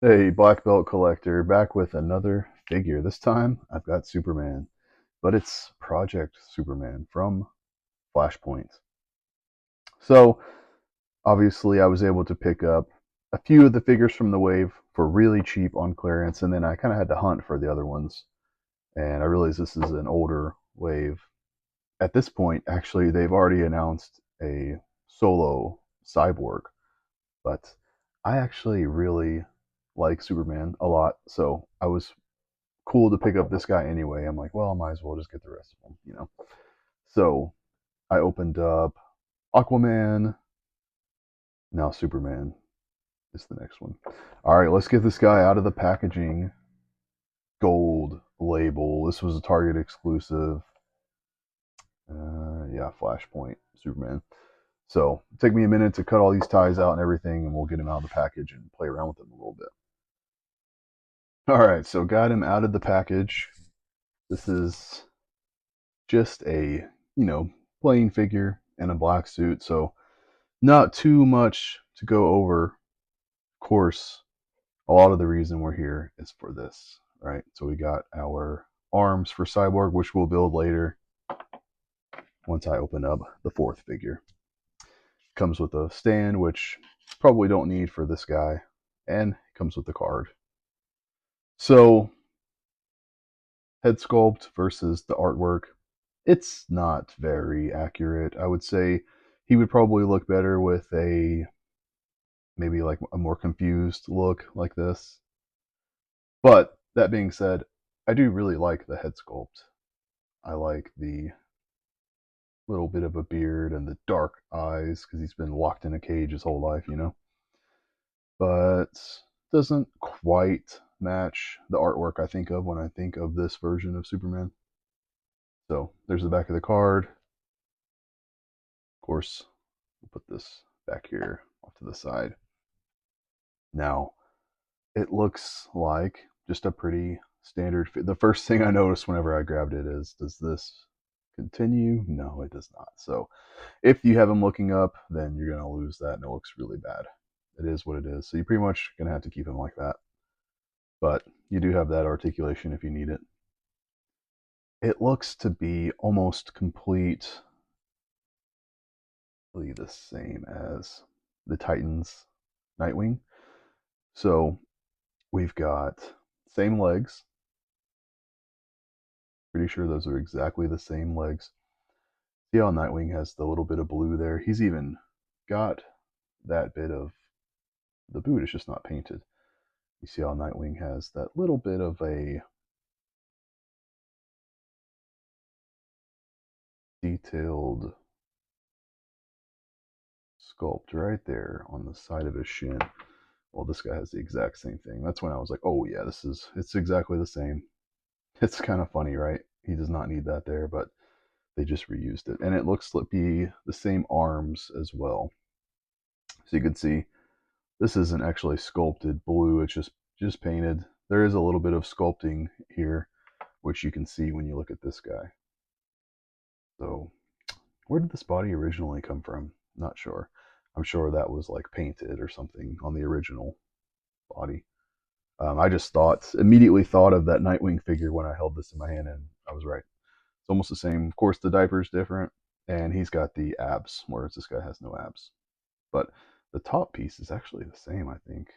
Hey, black belt collector, back with another figure. This time I've got Superman, but it's Project Superman from Flashpoint. So, obviously, I was able to pick up a few of the figures from the wave for really cheap on clearance, and then I kind of had to hunt for the other ones. And I realized this is an older wave. At this point, actually, they've already announced a solo Cyborg, but I actually really like Superman a lot, so I was cool to pick up this guy anyway. I'm like, well, I might as well just get the rest of them. So I opened up Aquaman. Now Superman is the next one. All right, let's get this guy out of the packaging. Gold label. This was a Target exclusive. Yeah, Flashpoint Superman. So take me a minute to cut all these ties out and everything, and we'll get him out of the package and play around with him a little bit. All right, so got him out of the package. This is just a, plain figure in a black suit. So not too much to go over. Of course, a lot of the reason we're here is for this, right? So we got our arms for Cyborg, which we'll build later once I open up the fourth figure. Comes with a stand, which probably don't need for this guy, and comes with the card. So head sculpt versus the artwork. It's not very accurate. I would say he would probably look better with a maybe like a more confused look like this. But that being said, I do really like the head sculpt. I like the little bit of a beard and the dark eyes because he's been locked in a cage his whole life. But doesn't quite match the artwork I think of when I think of this version of Superman. So there's the back of the card. Of course, we'll put this back here off to the side. Now, it looks like just a pretty standard. The first thing I noticed whenever I grabbed it is, does this continue? No, it does not. So if you have them looking up, then you're going to lose that, and it looks really bad. It is what it is. So you're pretty much going to have to keep them like that. But you do have that articulation if you need it. It looks to be almost completely the same as the Titans Nightwing. So we've got same legs. Pretty sure those are exactly the same legs. See how Nightwing has the little bit of blue there? He's even got that bit of the boot, it's just not painted. You see how Nightwing has that little bit of a detailed sculpt right there on the side of his shin. Well, this guy has the exact same thing. That's when I was like, oh yeah, it's exactly the same. It's kind of funny, right? He does not need that there, but they just reused it. And it looks to be the same arms as well. So you can see this isn't actually sculpted blue, it's just painted. There is a little bit of sculpting here, which you can see when you look at this guy. So where did this body originally come from? Not sure. I'm sure that was like painted or something on the original body. I just immediately thought of that Nightwing figure when I held this in my hand, and I was right. It's almost the same. Of course, the diaper's different, and he's got the abs, whereas this guy has no abs. But the top piece is actually the same, I think.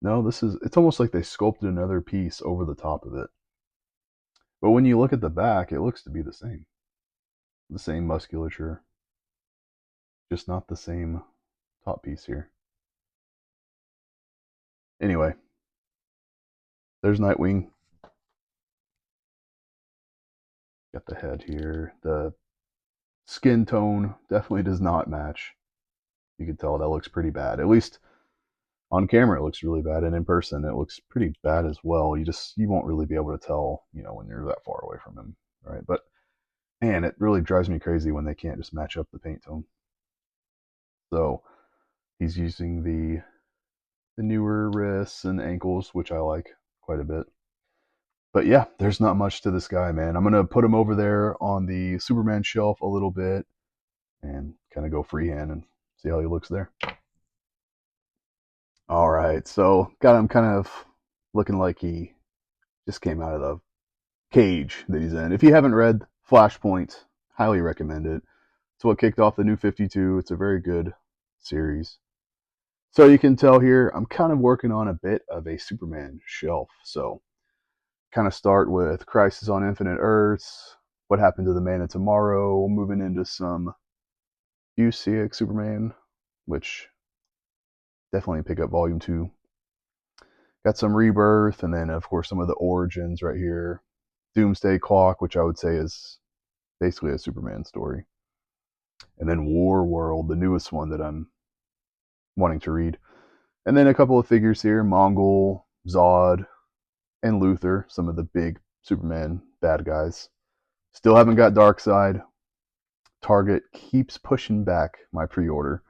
No, it's almost like they sculpted another piece over the top of it. But when you look at the back, it looks to be the same. The same musculature, just not the same top piece here. Anyway, there's Nightwing. Got the head here. The skin tone definitely does not match. You can tell that looks pretty bad. At least on camera it looks really bad, and in person it looks pretty bad as well. You won't really be able to tell, when you're that far away from him, right? But man, it really drives me crazy when they can't just match up the paint tone. So he's using the newer wrists and ankles, which I like quite a bit. But yeah, there's not much to this guy, man. I'm gonna put him over there on the Superman shelf a little bit and kind of go freehand and see how he looks there. All right, so got him kind of looking like he just came out of the cage that he's in. If you haven't read Flashpoint, highly recommend it. It's what kicked off the New 52. It's a very good series. So you can tell here, I'm kind of working on a bit of a Superman shelf. So kind of start with Crisis on Infinite Earths, What Happened to the Man of Tomorrow, moving into some UCX Superman, which definitely pick up Volume 2. Got some Rebirth, and then, of course, some of the Origins right here. Doomsday Clock, which I would say is basically a Superman story. And then War World, the newest one that I'm wanting to read. And then a couple of figures here, Mongol, Zod, and Luthor, some of the big Superman bad guys. Still haven't got Darkseid. Target keeps pushing back my pre-order.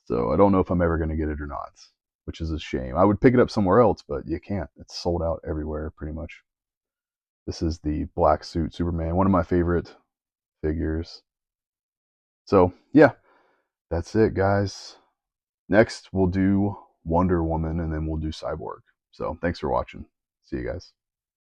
So I don't know if I'm ever going to get it or not, which is a shame. I would pick it up somewhere else, but you can't. It's sold out everywhere pretty much. This is the black suit Superman, one of my favorite figures. So yeah, that's it, guys. Next, we'll do Wonder Woman, and then we'll do Cyborg. So thanks for watching. See you guys.